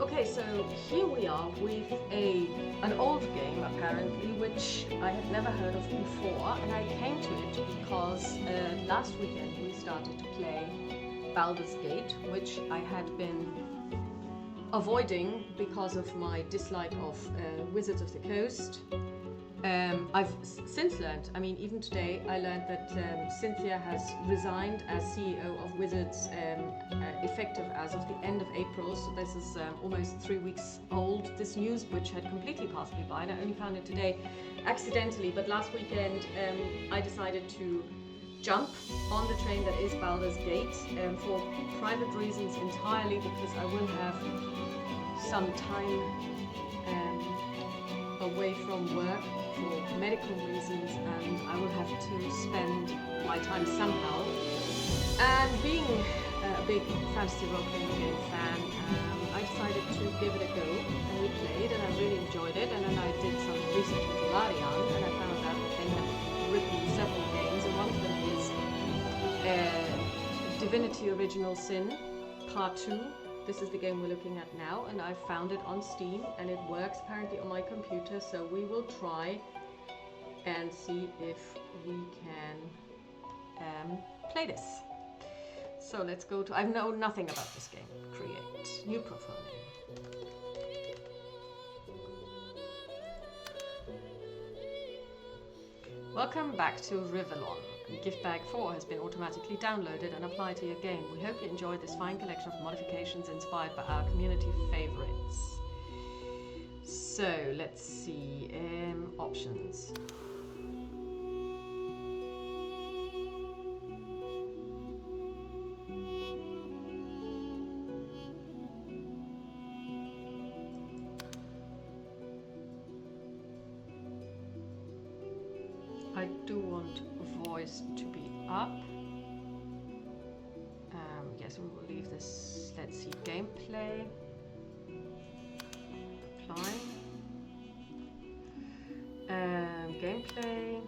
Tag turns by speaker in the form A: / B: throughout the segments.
A: Okay, so here we are with an old game apparently, which I had never heard of before, and I came to it because last weekend we started to play Baldur's Gate, which I had been avoiding because of my dislike of Wizards of the Coast. I've since learned, I mean, even today, I learned that Cynthia has resigned as CEO of Wizards, effective as of the end of April. So this is almost 3 weeks old, this news, which had completely passed me by. And I only found it today accidentally. But last weekend, I decided to jump on the train that is Baldur's Gate for private reasons entirely, because I will have some time away from work for medical reasons, and I will have to spend my time somehow. And being a big fantasy role-playing game fan, I decided to give it a go, and we played, and I really enjoyed it. And then I did some research into Larian, and I found out that they have written several games, and one of them is Divinity Original Sin, Part 2. This is the game we're looking at now, and I found it on Steam, and it works apparently on my computer, so we will try and see if we can play this. So let's go to, I know nothing about this game. Create, new profile name. Welcome back to Rivellon. Gift Bag 4 has been automatically downloaded and applied to your game. We hope you enjoy this fine collection of modifications inspired by our community favorites. So, let's see, options. I do want voice to be up. Yes, we will leave this. Let's see, gameplay. Apply. Gameplay.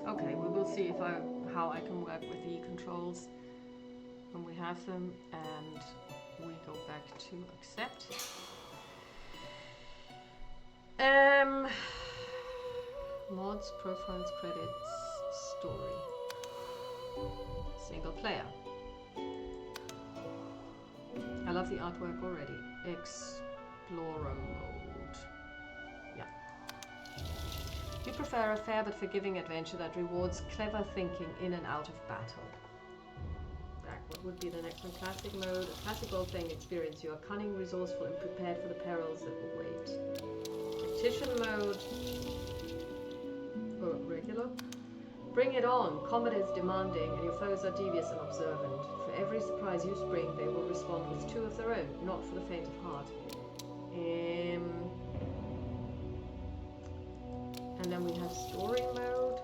A: Okay, we will see how I can work with the controls when we have them, and we go back to accept. Mods, profiles, credits, story, single player. I love the artwork already. Explorer mode. Yeah. You prefer a fair but forgiving adventure that rewards clever thinking in and out of battle. What would be the next one? Classic mode. A classic role-playing experience. You are cunning, resourceful, and prepared for the perils that will wait. Tactician mode. Or regular. Bring it on. Combat is demanding, and your foes are devious and observant. For every surprise you spring, they will respond with 2 of their own, not for the faint of heart. And then we have story mode.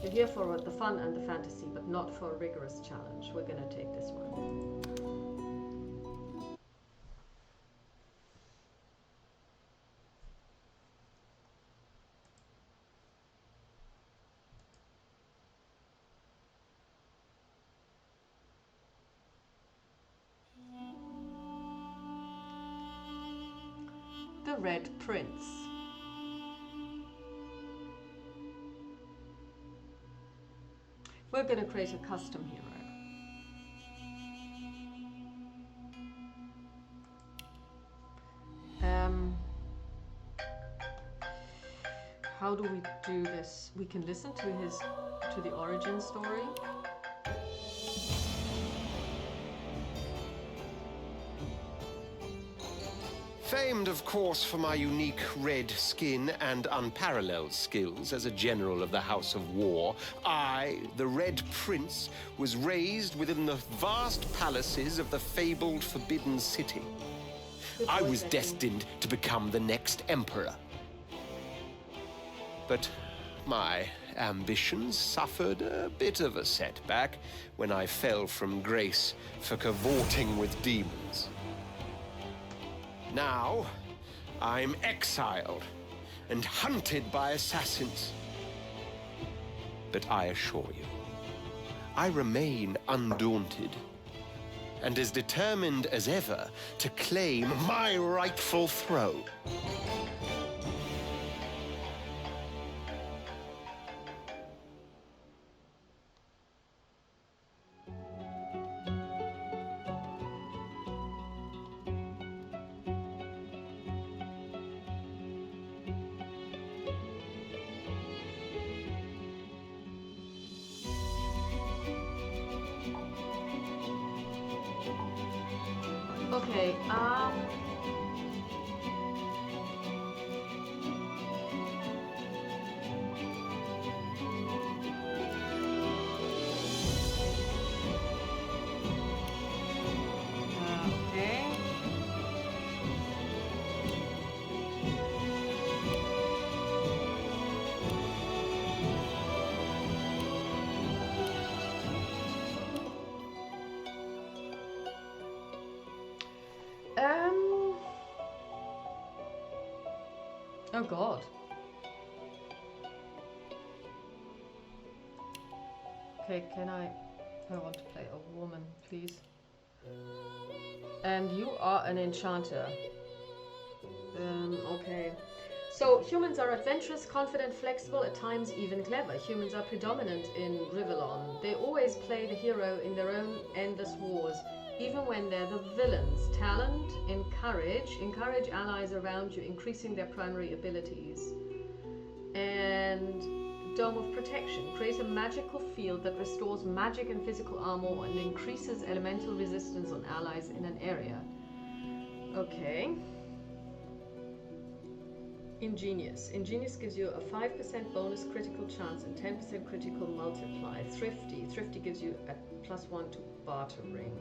A: You're here for the fun and the fantasy, but not for a rigorous challenge. We're gonna take this one. The Red Prince. We're going to create a custom hero. How do we do this? We can listen to the origin story.
B: Famed, of course, for my unique red skin and unparalleled skills as a general of the House of War, I, the Red Prince, was raised within the vast palaces of the fabled Forbidden City. I was destined to become the next emperor. But my ambitions suffered a bit of a setback when I fell from grace for cavorting with demons. Now, I'm exiled and hunted by assassins. But I assure you, I remain undaunted and as determined as ever to claim my rightful throne.
A: Okay, okay. Oh God. Okay, can I want to play a woman, please. And you are an enchanter. Okay. So, humans are adventurous, confident, flexible, at times even clever. Humans are predominant in Rivellon. They always play the hero in their own endless wars, even when they're the villains. Talent, encourage allies around you, increasing their primary abilities. And Dome of Protection, create a magical field that restores magic and physical armor and increases elemental resistance on allies in an area. Okay. Ingenious. Ingenious gives you a 5% bonus critical chance and 10% critical multiply. Thrifty. Thrifty gives you a +1 to bartering.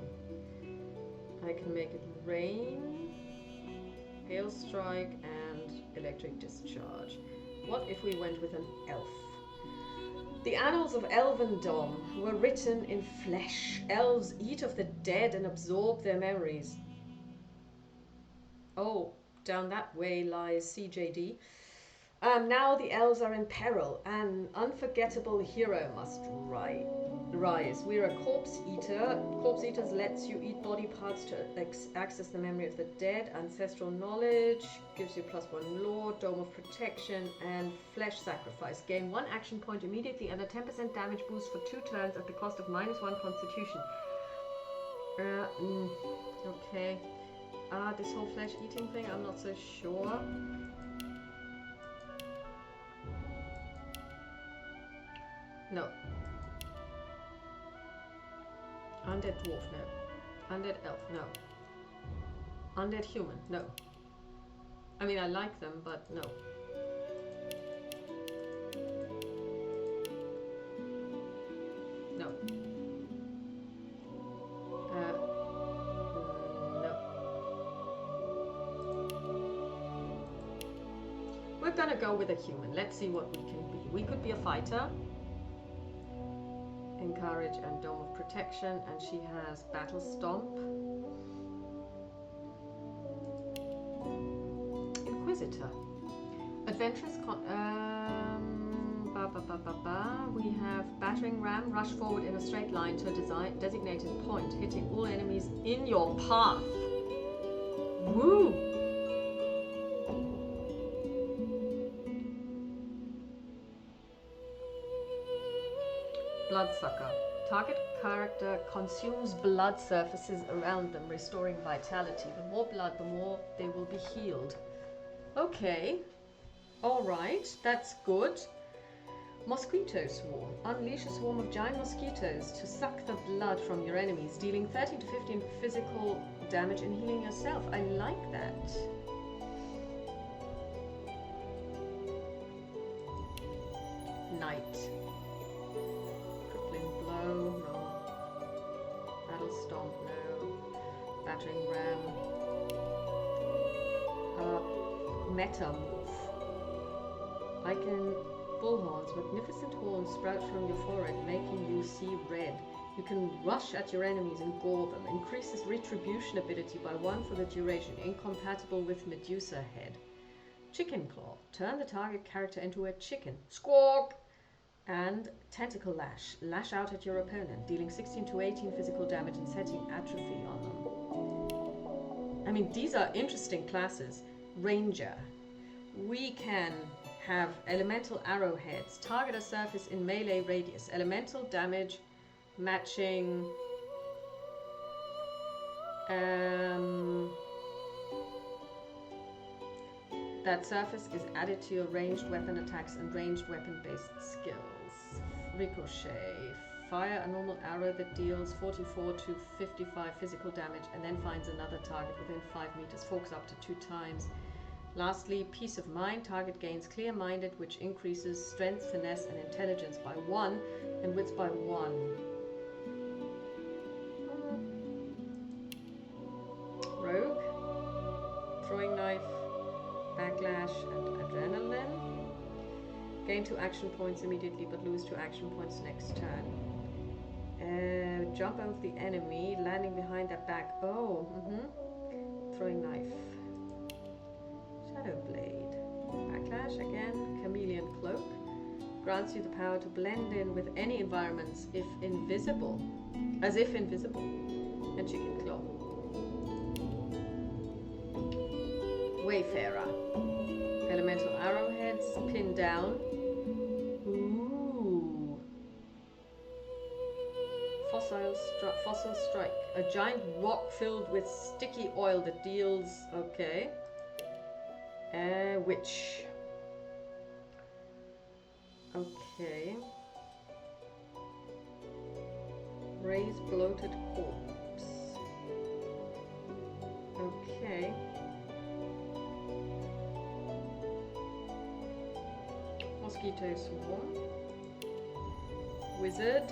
A: I can make it rain, hail strike, and electric discharge. What if we went with an elf? The annals of Elvendom were written in flesh. Elves eat of the dead and absorb their memories. Oh, down that way lies CJD. Now the elves are in peril. An unforgettable hero must rise. We're a corpse eater. Corpse eaters lets you eat body parts to access the memory of the dead. Ancestral knowledge gives you +1 lore. Dome of protection and flesh sacrifice. Gain 1 action point immediately and a 10% damage boost for 2 turns at the cost of -1 constitution. Okay. This whole flesh eating thing, I'm not so sure. No. Undead dwarf, no. Undead elf, no. Undead human, no. I mean, I like them, but no. No. No. We're gonna go with a human. Let's see what we can be. We could be a fighter. Encourage and Dome of Protection, and she has Battle Stomp. Inquisitor. Adventurous we have Battering Ram, rush forward in a straight line to a designated point, hitting all enemies in your path. Woo! Bloodsucker. Target character consumes blood surfaces around them, restoring vitality. The more blood, the more they will be healed. Okay. Alright, that's good. Mosquito Swarm. Unleash a swarm of giant mosquitoes to suck the blood from your enemies, dealing 13 to 15 physical damage and healing yourself. I like that. Knight. No. Battle Stomp, no. Battering Ram. Metamorph. I can bullhorns. Magnificent horns sprout from your forehead, making you see red. You can rush at your enemies and gore them. Increases retribution ability by 1 for the duration, incompatible with Medusa head. Chicken claw. Turn the target character into a chicken. Squawk! And tentacle lash. Lash out at your opponent, dealing 16 to 18 physical damage and setting atrophy on them. I mean, these are interesting classes. Ranger. We can have elemental arrowheads. Target a surface in melee radius. Elemental damage matching that surface is added to your ranged weapon attacks and ranged weapon based skills. Ricochet. Fire a normal arrow that deals 44 to 55 physical damage and then finds another target within 5 meters. Forks up to 2 times. Lastly, Peace of Mind. Target gains Clear-Minded, which increases strength, finesse, and intelligence by 1 and wits by 1. Rogue. Throwing Knife, Backlash, and Adrenaline. Gain 2 action points immediately, but lose 2 action points next turn. Jump over the enemy, landing behind their back. Oh, Throwing Knife. Shadow Blade. Backlash again. Chameleon Cloak. Grants you the power to blend in with any environments if invisible. As if invisible. And Chicken Claw. Wayfarer. Elemental arrowheads. Pin down. Ooh. Fossil Strike. A giant rock filled with sticky oil that deals... Okay. Witch. Okay. Raise bloated corpse. Okay. Mosquito Swarm. Wizard.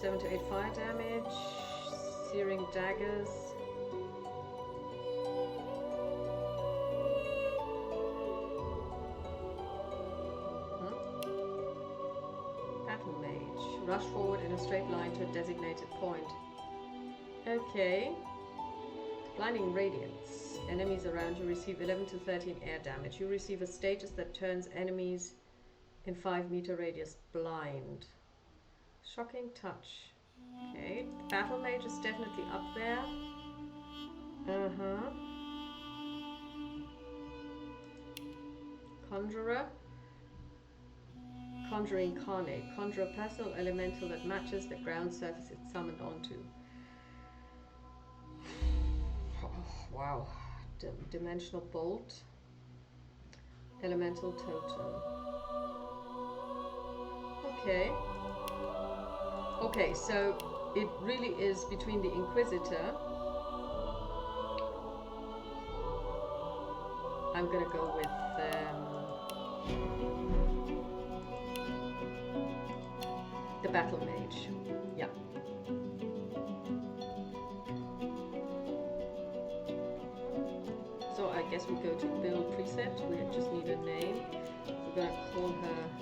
A: 7 to 8 fire damage. Searing Daggers. Rush forward in a straight line to a designated point. Okay. Blinding Radiance. Enemies around you receive 11 to 13 air damage. You receive a status that turns enemies in 5-meter radius blind. Shocking Touch. Okay. Battle Mage is definitely up there. Conjurer. Conjure Incarnate. Conjure a personal elemental that matches the ground surface it's summoned onto. Oh, wow. Dimensional Bolt. Elemental Totem. Okay. Okay, so it really is between the Inquisitor. I'm gonna go with the Battle Mage. Yeah. So I guess we go to build preset. We just need a name. We're gonna call her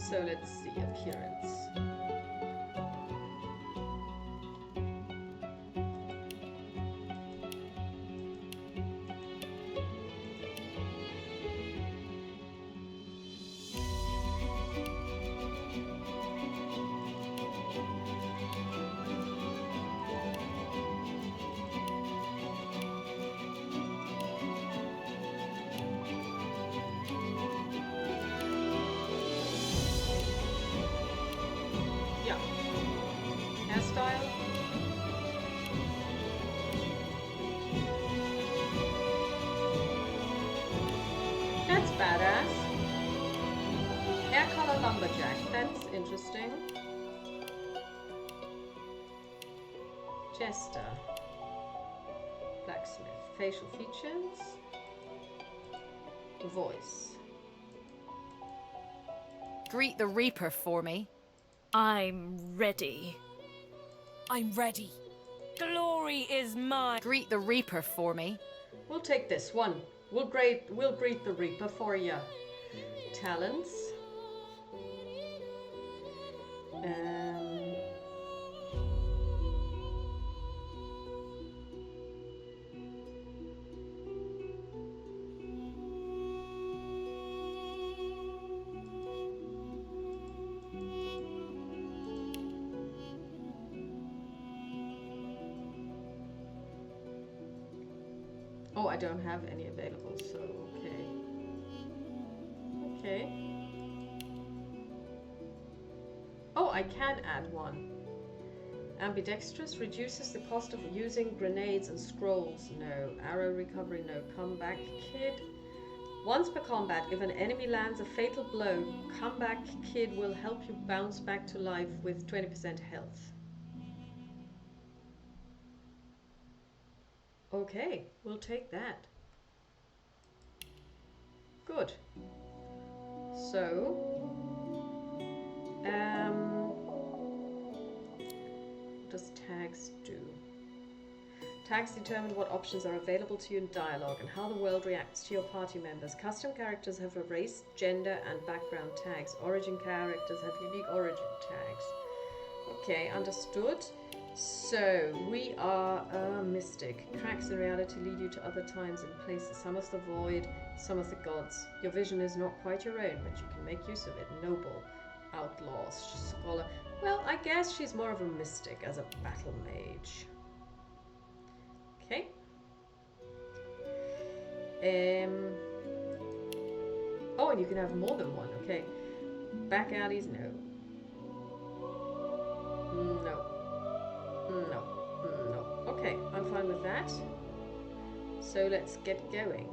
A: so let's see, appearance. Jack. That's interesting. Jester. Blacksmith. Facial features. Voice.
C: Greet the Reaper for me.
D: I'm ready.
E: I'm ready. Glory is mine.
C: Greet the Reaper for me.
A: We'll take this one. We'll greet the Reaper for you. Talents. Oh, I don't have any available, so okay. Okay. Oh, I can add one. Ambidextrous reduces the cost of using grenades and scrolls. No. Arrow recovery. No. Comeback Kid. Once per combat, if an enemy lands a fatal blow, Comeback Kid will help you bounce back to life with 20% health. Okay, we'll take that. Good. So, what does tags do? Tags determine what options are available to you in dialogue and how the world reacts to your party members. Custom characters have a race, gender, and background tags. Origin characters have unique origin tags. Okay, understood. So, we are a mystic. Tracks in reality lead you to other times and places. Some of the void, some of the gods. Your vision is not quite your own, but you can make use of it. Noble, outlaw, scholar. Well, I guess she's more of a mystic as a battle mage. Okay. Oh, and you can have more than one. Okay. Back alleys, no. No. No. No. Okay, I'm fine with that. So let's get going.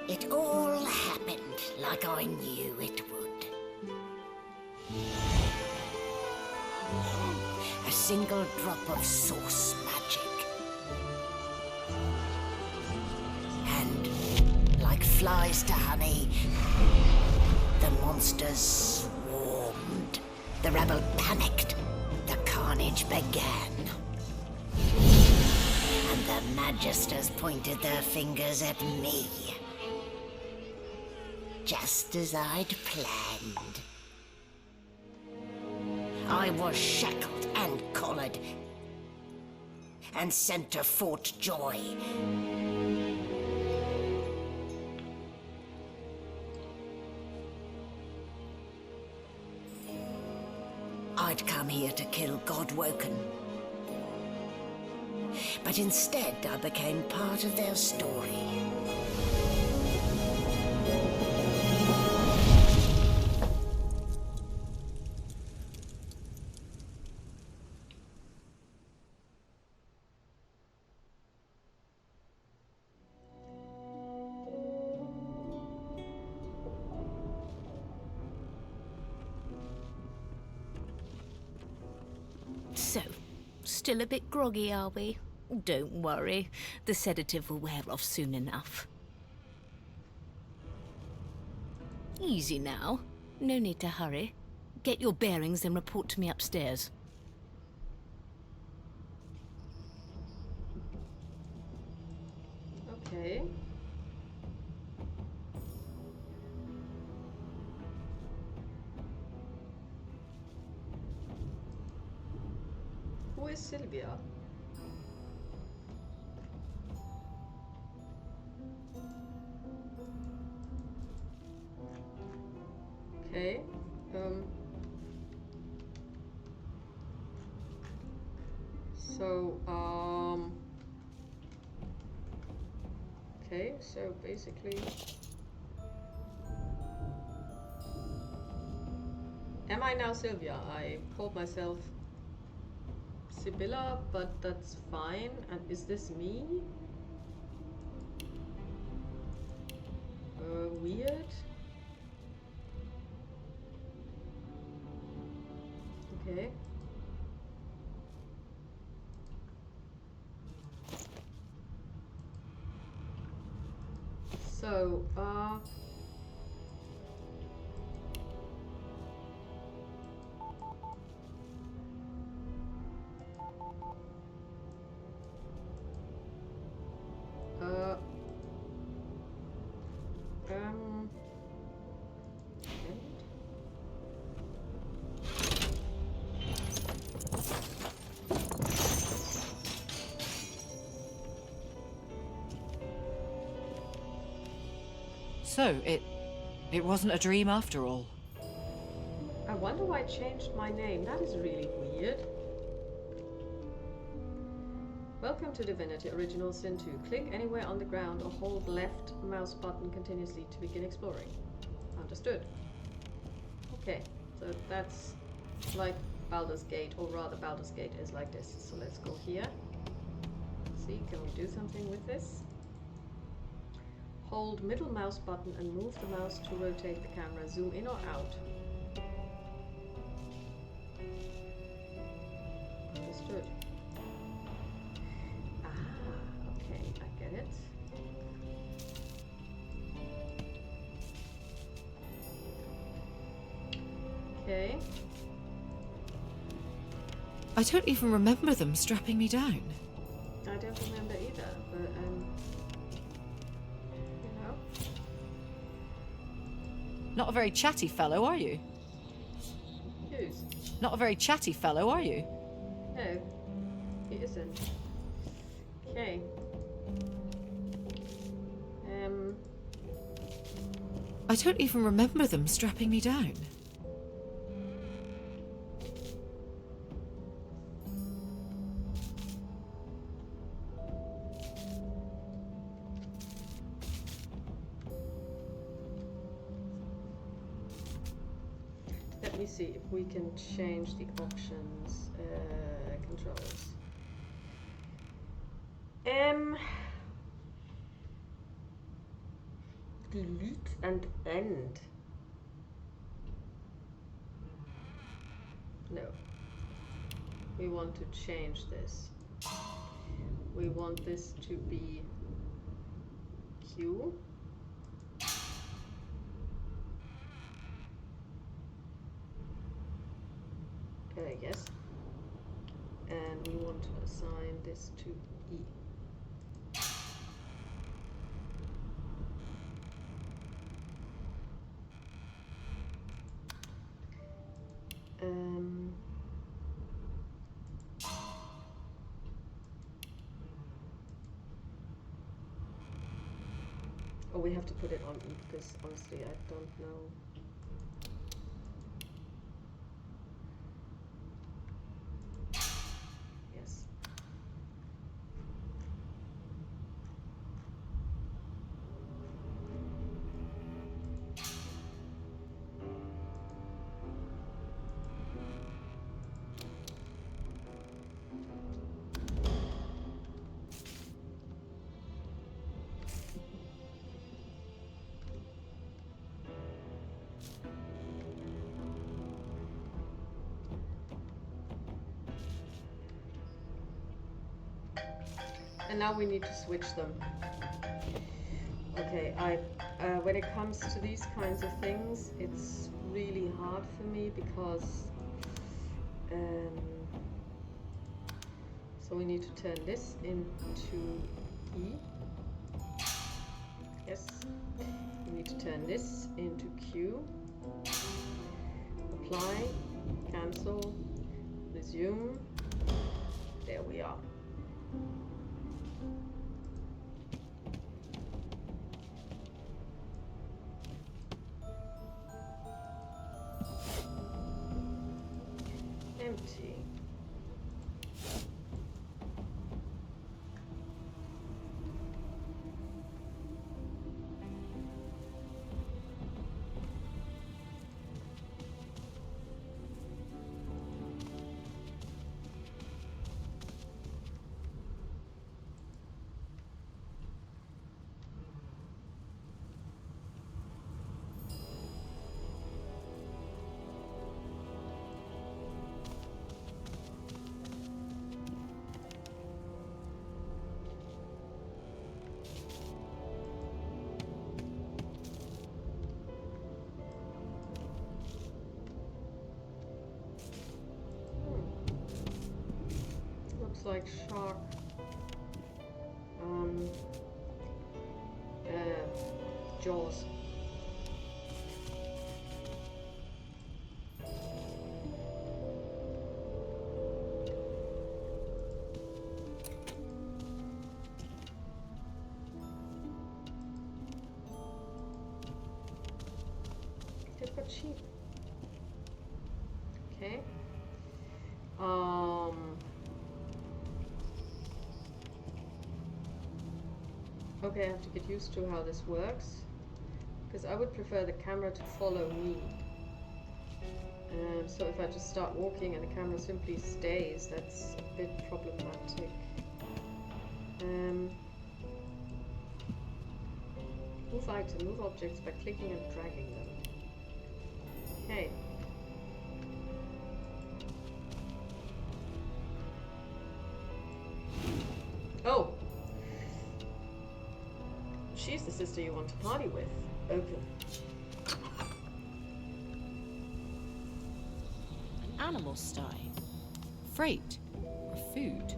F: It all happened like I knew it would. A single drop of source magic. And, like flies to honey, the monsters swarmed. The rebel panicked. The carnage began. And the magisters pointed their fingers at me. Just as I'd planned. I was shackled and collared and sent to Fort Joy. I'd come here to kill Godwoken. But instead I became part of their story.
D: So, still a bit groggy, are we? Don't worry, the sedative will wear off soon enough. Easy now. No need to hurry. Get your bearings and report to me upstairs.
A: Okay. Who is Sylvia? Okay. Okay, so basically... Am I now Sylvia? I called myself Sibylla, but that's fine. And is this me? Weird. Okay. So,
C: So, it wasn't a dream after all.
A: I wonder why I changed my name. That is really weird. Welcome to Divinity Original Sin 2. Click anywhere on the ground or hold left mouse button continuously to begin exploring. Understood. Okay, so that's like Baldur's Gate, or rather Baldur's Gate is like this. So let's go here. See, can we do something with this? Hold middle mouse button and move the mouse to rotate the camera. Zoom in or out. Understood. Ah, okay, I get it. Okay.
C: I don't even remember them strapping me down.
A: I don't remember either, but you know.
C: Not a very chatty fellow, are you?
A: Who's?
C: Not a very chatty fellow, are you?
A: No, he isn't. Okay.
C: I don't even remember them strapping me down.
A: Let me see if we can change the options, controls. Delete and end. No. We want to change this. We want this to be Q. Yes. And we want to assign this to E. Oh, we have to put it on E because honestly I don't know. Yes. And now we need to switch them. Okay, when it comes to these kinds of things, it's really hard for me because so we need to turn this into E. Yes. We need to turn this into Q. Apply, cancel, resume. There we are. Empty. like shark. Jaws. They've got sheep. Okay. Okay, I have to get used to how this works, because I would prefer the camera to follow me. So if I just start walking and the camera simply stays, that's a bit problematic. Move item, move objects by clicking and dragging them. Okay. Oh! She's the sister you want to party with. Open.
C: An animal sty. Freight. Or food.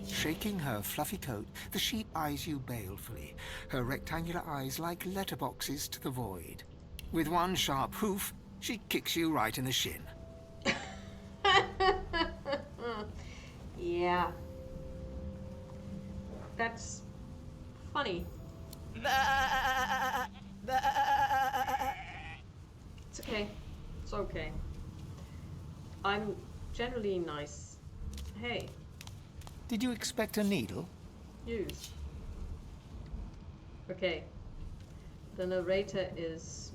G: Shaking her fluffy coat, the sheep eyes you balefully, her rectangular eyes like letterboxes to the void. With one sharp hoof, she kicks you right in the shin.
A: Yeah. That's funny. It's okay. It's okay. I'm generally nice. Hey.
G: Did you expect a needle?
A: Use. Okay. The narrator is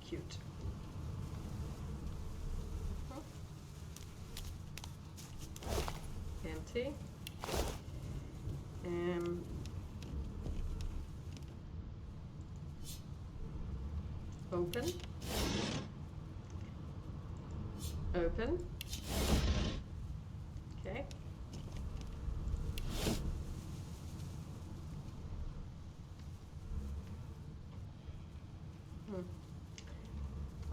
A: cute. Empty. Open. Open. Okay.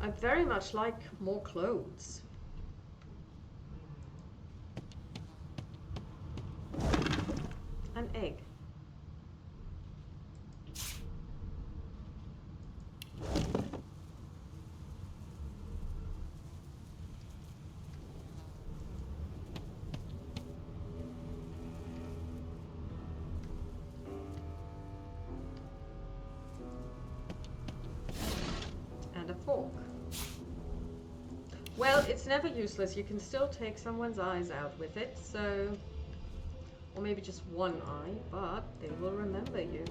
A: I'd very much like more clothes. An egg. And a fork. Well, it's never useless. You can still take someone's eyes out with it, so... Or maybe just one eye, but they will remember you.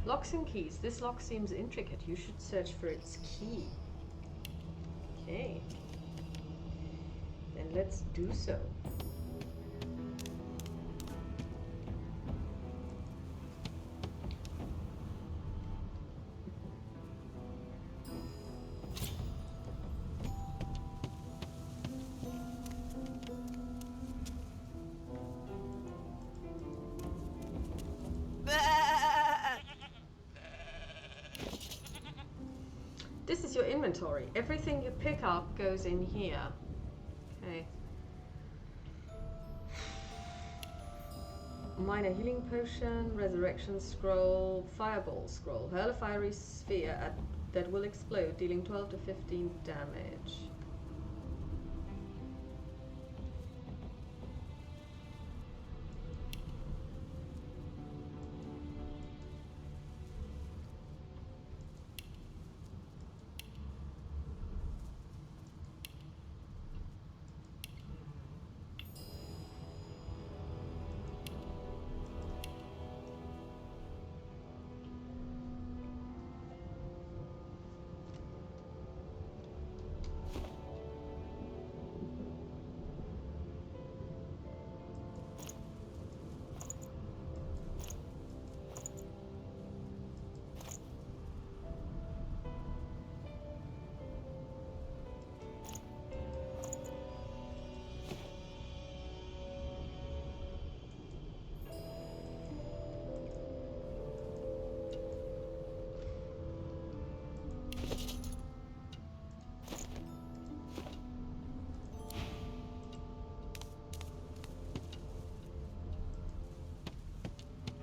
A: Locks and keys. This lock seems intricate. You should search for its key. Okay. Then let's do so. This is your inventory. Everything you pick up goes in here. Okay. Minor healing potion, resurrection scroll, fireball scroll. Hurl a fiery sphere that will explode, dealing 12 to 15 damage.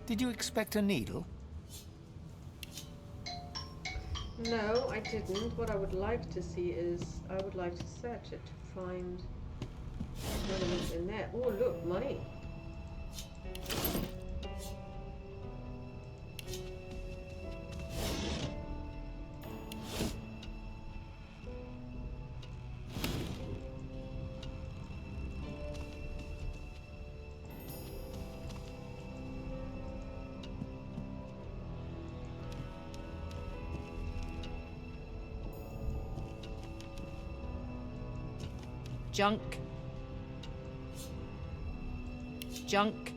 G: Did you expect a needle?
A: No, I didn't. What I would like to see is, I would like to search it to find what's in there. Oh, look, money.
C: Junk. Junk.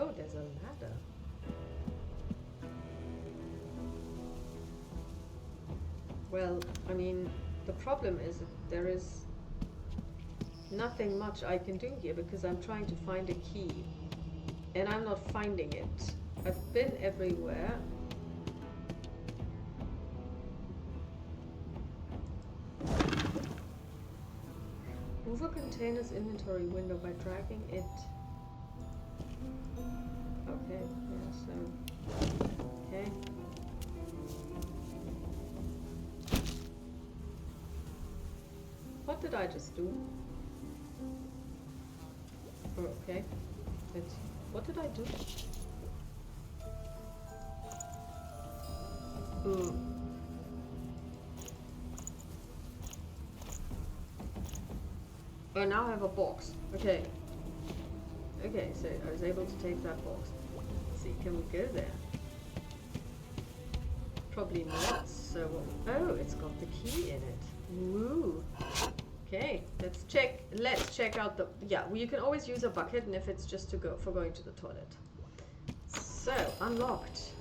C: Oh, there's a ladder. Well, I mean, the problem is that there is nothing much I can do here because I'm trying to find a key and I'm not finding it. I've been everywhere. Move a container's inventory window by dragging it. Okay, yeah, so. Okay. What did I just do? Oh, okay. What did I do? Oh, now I have a box. Okay. Okay, so I was able to take that box. Let's see, can we go there? Probably not, so... Oh, it's got the key in it. Woo! Okay, let's check out the... Yeah, well, you can always use a bucket, and if it's just to go for going to the toilet. So, unlocked.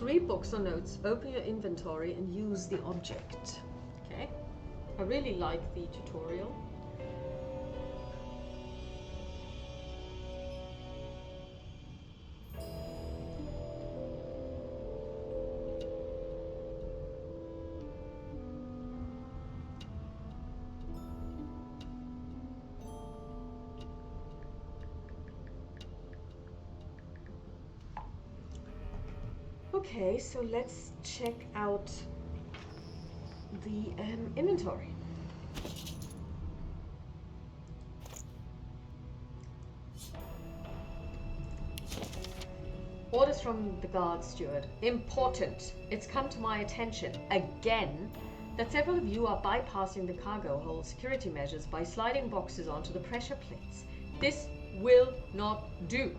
C: Read books or notes, open your inventory and use the object. Okay, I really like the tutorial. Okay, so let's check out the inventory. from the guard steward. Important. It's come to my attention, again, that several of you are bypassing the cargo hold security measures by sliding boxes onto the pressure plates. This will not do.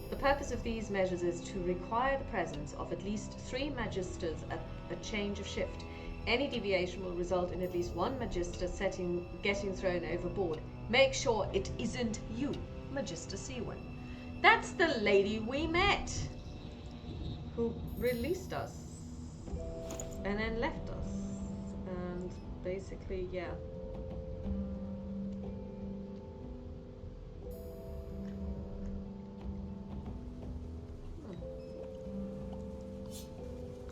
C: The purpose of these measures is to require the presence of at least 3 magisters at a change of shift. Any deviation will result in at least 1 magister getting thrown overboard. Make sure it isn't you, Magister Seawan. That's the lady we met, who released us and then left us. And basically, yeah.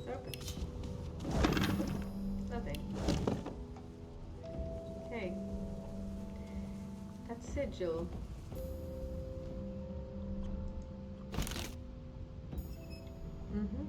C: Open. Nothing. Okay. That sigil. Mm-hmm.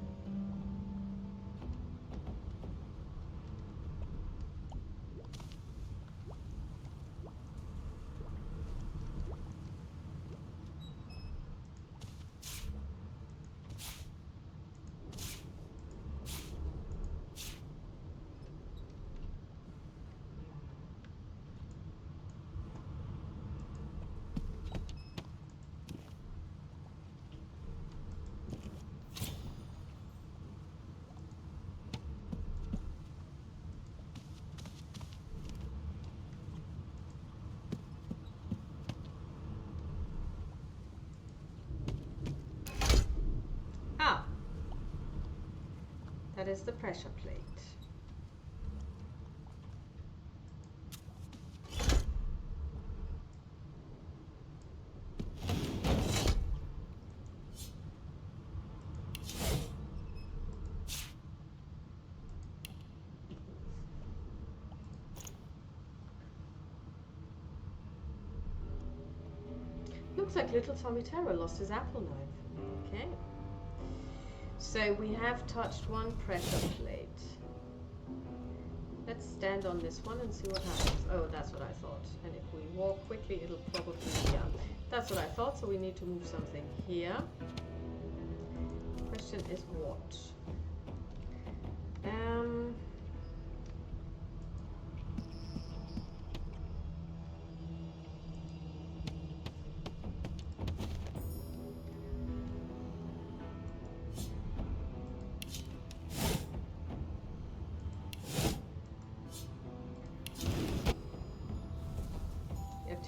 C: That is the pressure plate. Looks like little Tommy Terror lost his apple knife. Okay. So we have touched 1 pressure plate. Let's stand on this one and see what happens. Oh, that's what I thought. And if we walk quickly, it'll probably, yeah. That's what I thought, so we need to move something here. Question is what?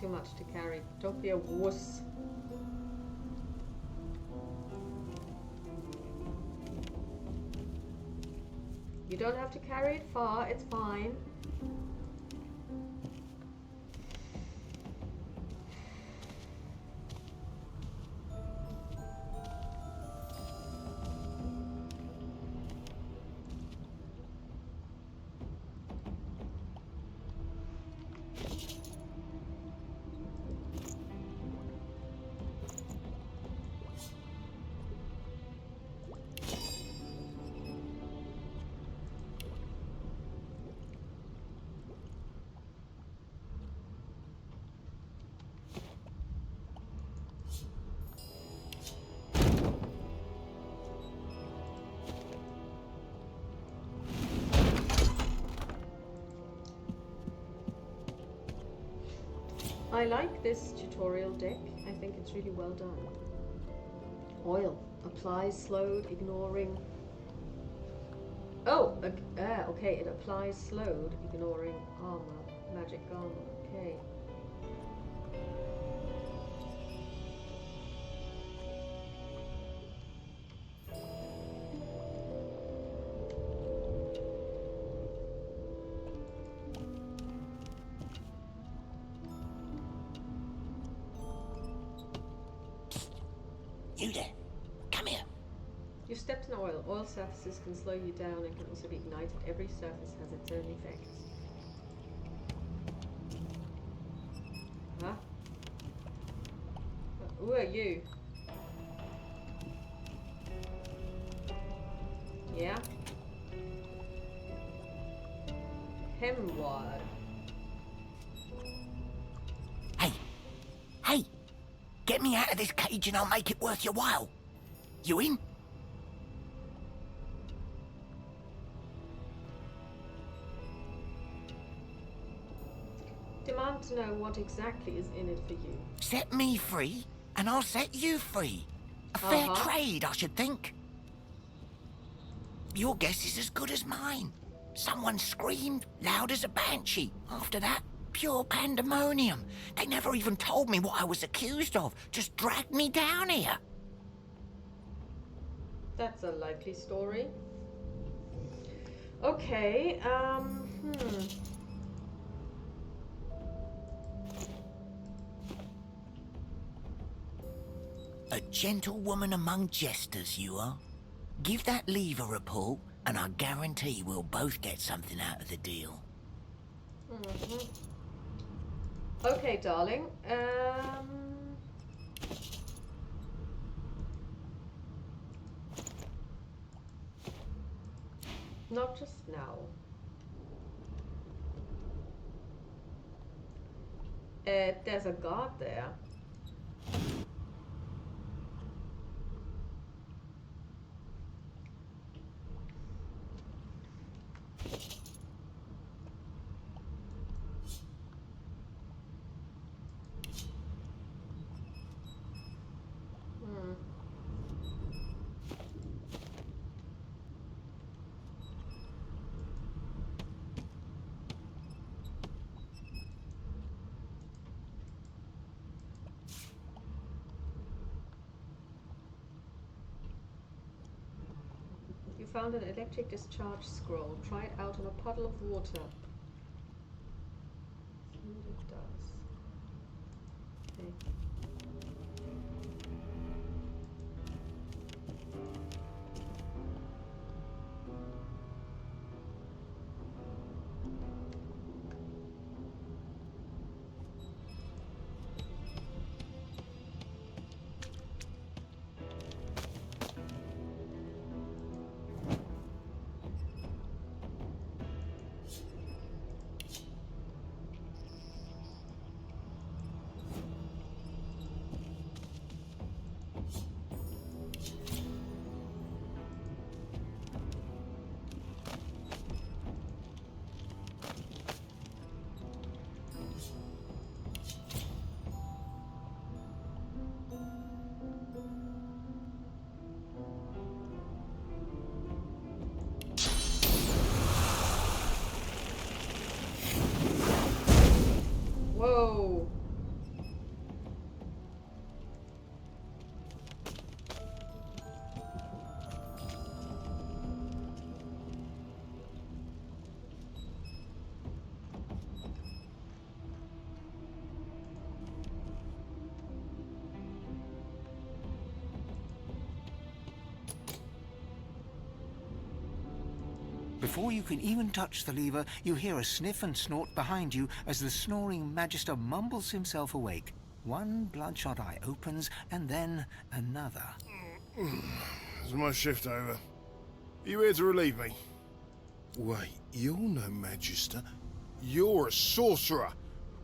C: Too much to carry. Don't be a wuss. You don't have to carry it far, it's fine. I like this tutorial deck. I think it's really well done. Oil. Applies slowed, ignoring... Oh! Okay, it applies slowed, ignoring armor. Magic armor. Okay.
F: You there. Come here.
C: You stepped in oil. Oil surfaces can slow you down and can also be ignited. Every surface has its own effects. Huh? Who are you? Yeah? Hemwad.
F: Hey! Get me out of this cage and I'll make it worth your while. You in?
C: Demand to know what exactly is in it for you.
F: Set me free, and I'll set you free. A fair trade, I should think. Your guess is as good as mine. Someone screamed loud as a banshee. After that, pure pandemonium. They never even told me what I was accused of. Just dragged me down here.
C: That's a likely story. Okay,
F: A gentlewoman among jesters, you are. Give that lever a pull, and I guarantee we'll both get something out of the deal.
C: Okay, darling. Not just now. There's a guard there. You found an electric discharge scroll. Try it out on a puddle of water. See what it does. Okay. Whoa.
G: Before you can even touch the lever, you hear a sniff and snort behind you as the snoring Magister mumbles himself awake. One bloodshot eye opens, and then another.
H: Is my shift over? Are you here to relieve me? Wait, you're no Magister. You're a sorcerer.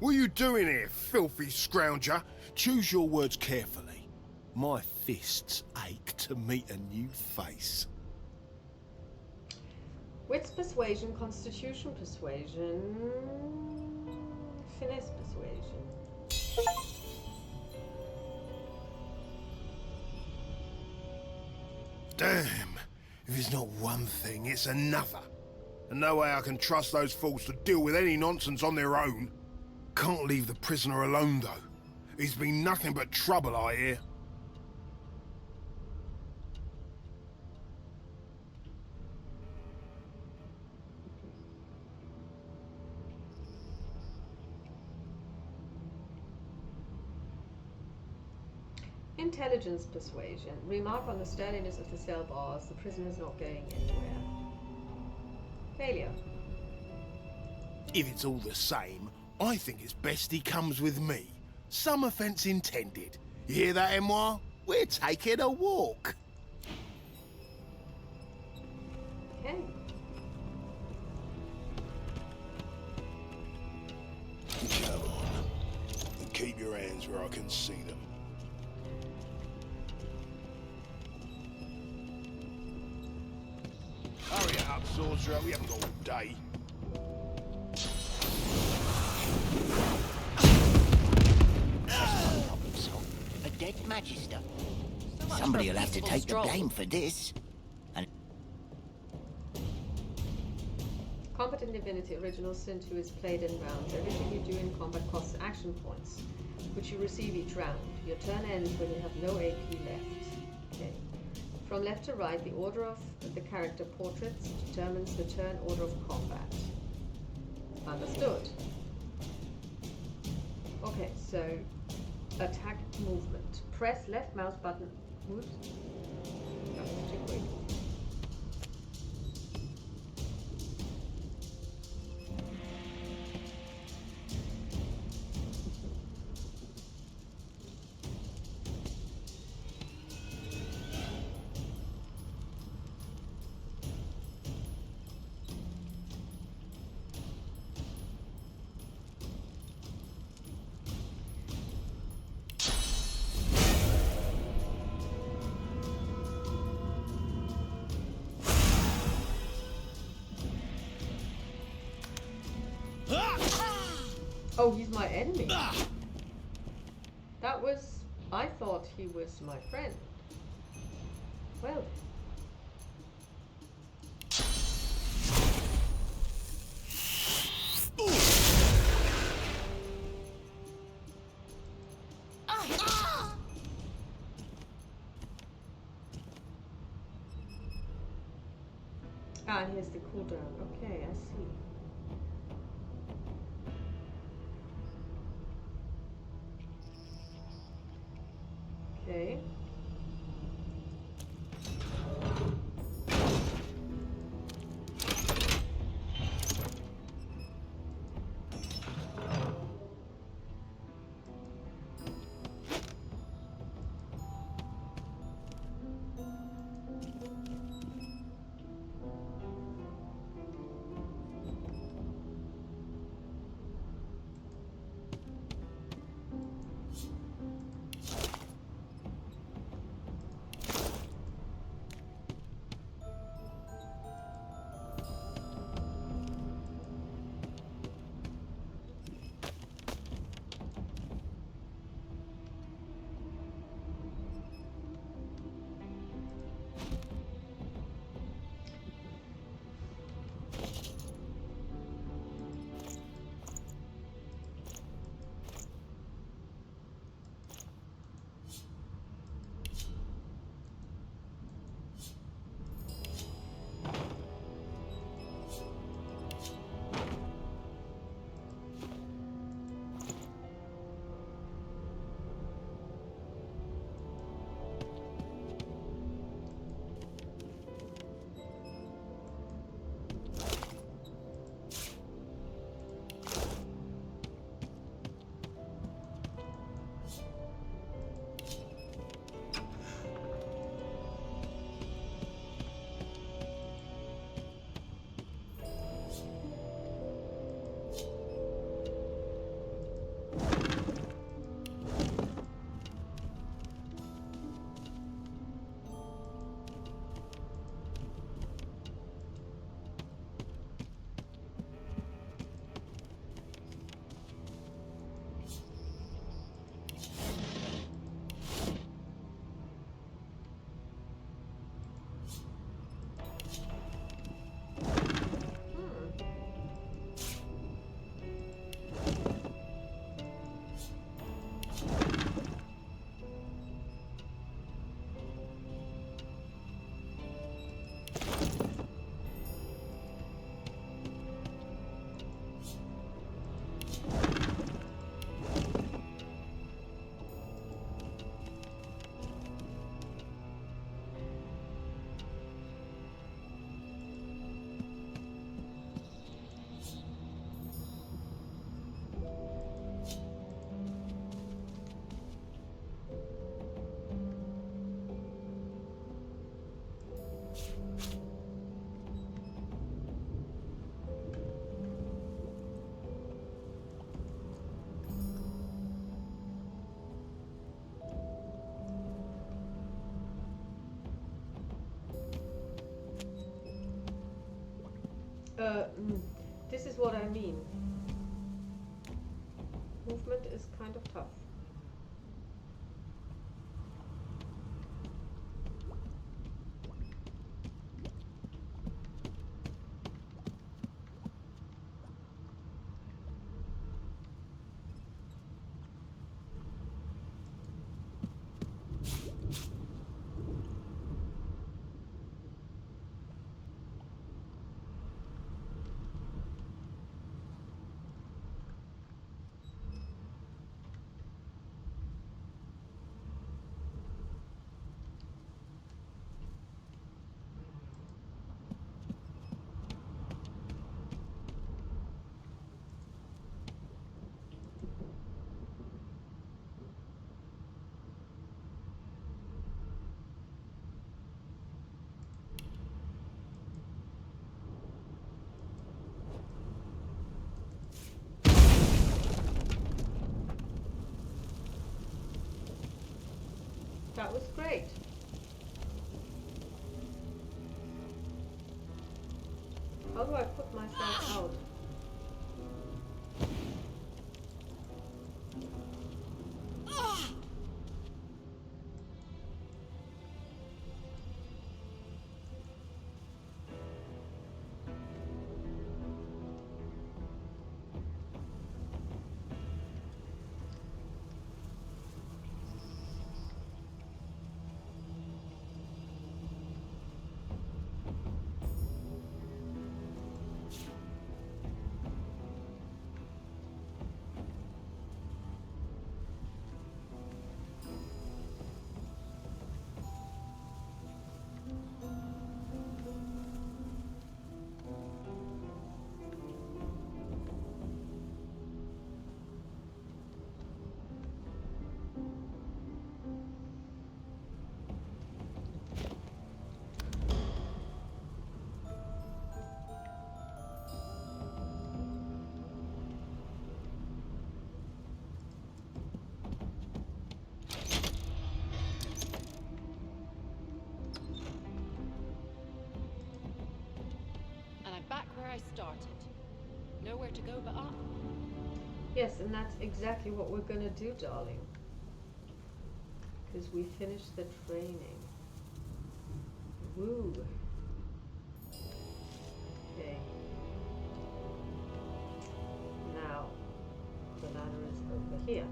H: What are you doing here, filthy scrounger? Choose your words carefully. My fists ache to meet a new face.
C: Wits persuasion, constitution persuasion, finesse persuasion.
H: Damn. If it's not one thing, it's another. And no way I can trust those fools to deal with any nonsense on their own. Can't leave the prisoner alone, though. He's been nothing but trouble, I hear.
C: Intelligence persuasion. Remark on the sturdiness of the cell bars. The prisoner's not going anywhere. Failure.
H: If it's all the same, I think it's best he comes with me. Some offence intended. You hear that, Emoire? We're taking a walk.
C: Okay.
H: Come on. And keep your hands where I can see them. Hurry it up, sorcerer. We haven't got all day.
F: Red Magister.
A: So much
F: Somebody
A: for a
F: will have to
A: peaceful
F: take
A: stroll.
F: the blame for this.
C: Combat in Divinity Original Sin 2 is played in rounds. Everything you do in combat costs action points, which you receive each round. Your turn ends when you have no AP left. Okay. From left to right, the order of the character portraits determines the turn order of combat. Understood. Okay, so attack movement. Press left mouse button. Whoops. That was too quick. Oh, he's my enemy. That was... I thought he was my friend. Well... Ah, here's the cooldown. Okay, I see. Okay. This is what I mean. Movement is kind of tough. That was great. How do I put myself out?
I: Back where I started. Nowhere to go but up.
C: Yes, and that's exactly what we're gonna do, darling. Because we finished the training. Woo. Okay. Now, the ladder is over here.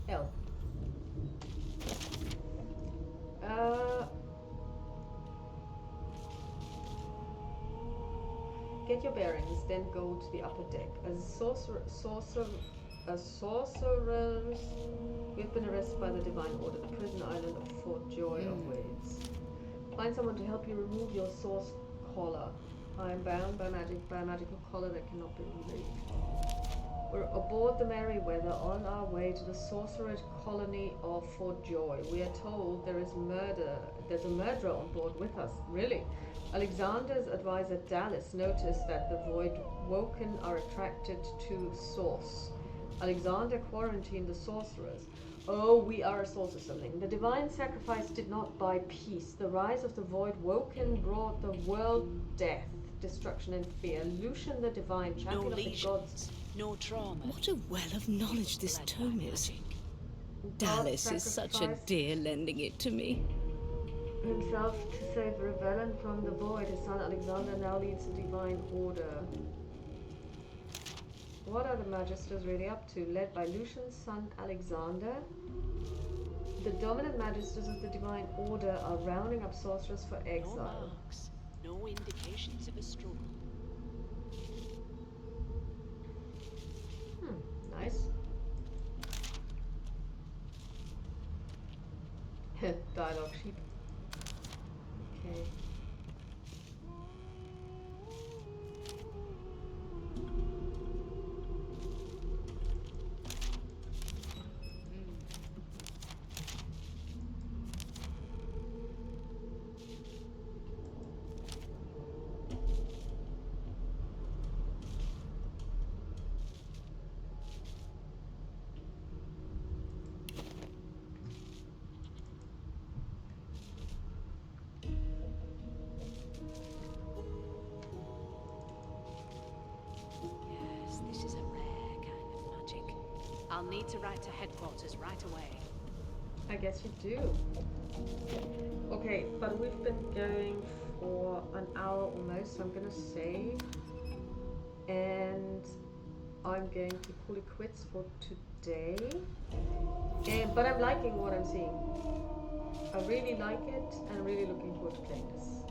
C: L. Get your bearings, then go to the upper deck. As sorcerers, we have been arrested by the Divine Order, the prison island of Fort Joy of Waves. Find someone to help you remove your source collar. I am bound by a magical collar that cannot be removed. We're aboard the Merryweather on our way to the sorcerer colony of Fort Joy. We are told there's a murderer on board with us. Really? Alexander's advisor Dallas noticed that the Void Woken are attracted to Source. Alexander quarantined the sorcerers. Oh, we are a source of something. The divine sacrifice did not buy peace. The rise of the Void Woken brought the world death, destruction, and fear. Lucian, the divine champion of the gods.
I: No trauma.
D: What a well of knowledge this tome is. Dallas is such a dear lending it to me.
C: Himself to save Rebellion from the Void. His son Alexander now leads the Divine Order. What are the Magisters really up to? Led by Lucian's son Alexander, the dominant Magisters of the Divine Order are rounding up sorcerers for exile.
I: No marks, no indications of a struggle.
C: Nice. Dialogue sheep. Okay.
I: I'll need to write to headquarters right away.
C: I guess you do. Okay, but we've been going for an hour almost, so I'm gonna save. And I'm going to call it quits for today. But I'm liking what I'm seeing. I really like it, and I'm really looking forward to playing this.